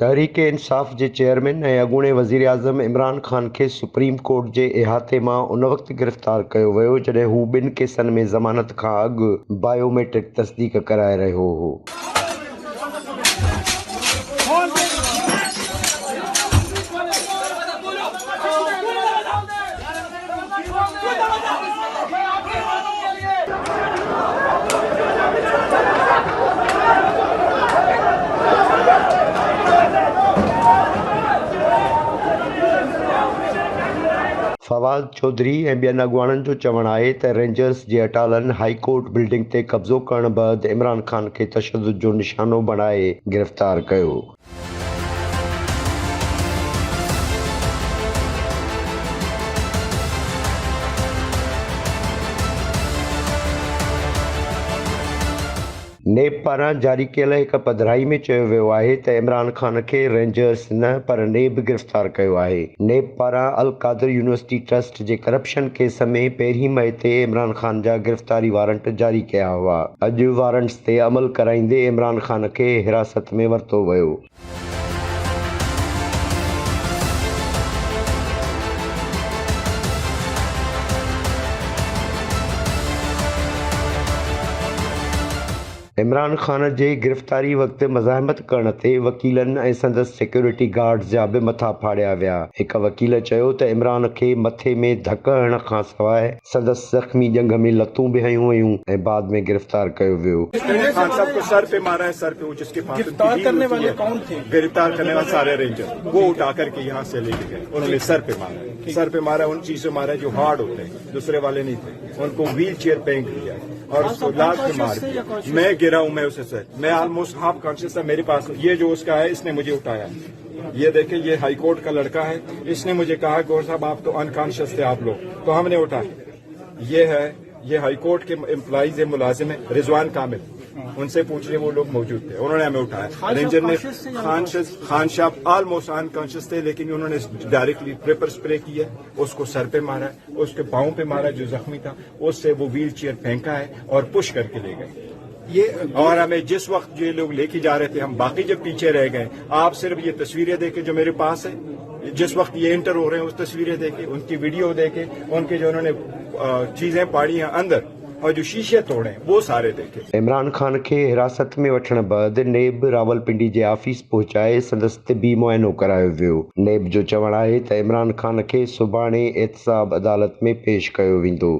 तहरीक-ए-इंसाफ़ जे chairman ऐं अॻूणे वज़ीर-ए-आज़म इमरान ख़ान खे सुप्रीम कोर्ट जे इहाते मां उन वक़्तु गिरफ़्तार कयो वियो जॾहिं हू ॿिनि केसनि में ज़मानत खां अॻु बायोमेट्रिक तस्दीक़ कराए रहियो हो। फवाद चौधरी ऐं ॿियनि अॻुवाणनि जो चवणु आहे त रेंजर्स जे अटालनि हाई कोर्ट बिल्डिंग ते कब्ज़ो करण बैदि इमरान ख़ान खे तशदुद जो निशानो बणाए गिरफ़्तार कयो। नेब पारां जारी कयल हिक पधिराई में चयो वियो आहे त इमरान ख़ान खे रेंजर्स न पर नेब गिरफ़्तार कयो आहे। नेब पारां अल कादिर यूनिवर्सिटी ट्रस्ट जे करप्शन केस में 1 मई ते इमरान ख़ान जा गिरफ़्तारी वारंट जारी कया हुआ। अॼु वारंट्स ते अमल कराईंदे इमरान ख़ान खे हिरासत में वरितो वियो। इमरान ख़ान जे गिरफ़्तारी वक़्तु मज़ाहमत करण ते वकीलनि ऐं संदसि सिक्योरिटी गार्ड्स जा बि मथा फाड़िया विया। हिक वकील चयो त इमरान खे मथे में धक हणण खां सवाइ संदसि ज़ख़्मी ॼंघ में लतूं बि हयूं वयूं ऐं बाद में गिरफ़्तार कयो वियो। खान साहब को सर पे मारा है, सर पे जिसके पास गिरफ्तार करने वाले कौन थे? गिरफ्तार करने वाले सारे रेंजर वो उठा करके यहाँ से लेके गए। उन्होंने सर पे मारा, सर पे मारा, उन चीजों मारा जो हार्ड होते हैं, दूसरे वाले नहीं थे। उनको व्हील चेयर फेंक दिया और उसको लात पे मार दिया। मैं गिरा हूं, मैं उसे सर, मैं ऑलमोस्ट हाफ कॉन्शियस था। मेरे पास ये जो उसका है, इसने मुझे उठाया। ये देखे, ये हाईकोर्ट का लड़का है, इसने मुझे कहा गौर साहब आप तो अनकॉन्शियस थे आप लोग, तो हमने उठाया। ये है, ये हाईकोर्ट के एम्प्लॉइज है, मुलाजिम है, रिजवान कामिल, उनसे पूछिए, वो लोग मौजूद थे, उन्होंने हमें उठाया। रेंजर ने खान साहब ऑलमोस्ट अनकॉन्शियस थे, लेकिन उन्होंने डायरेक्टली पेपर स्प्रे किया, उसको सर पे मारा, उसके पाँव पे मारा जो जख्मी था, उससे वो व्हील चेयर फेंका है और पुश करके ले गए। ये और हमें जिस वक्त ये लोग लेके जा रहे थे, हम बाकी जब पीछे रह गए, आप सिर्फ ये तस्वीरें देखे जो मेरे पास है, जिस वक्त ये एंटर हो रहे हैं उस तस्वीरें देखे, उनकी वीडियो देखे, उनके जो उन्होंने चीजें पाड़ी हैं अंदर और जो शीशे तोड़े वो सारे देखे। इमरान ख़ान खे हिरासत में वठण बैदि नेब रावलपिंडी जे ऑफिस पहुचाए संदसि तिबी मुआइनो करायो वियो। नेब जो चवणु आहे त इमरान ख़ान खे सुभाणे एहतसाब अदालत में पेश कयो वेंदो।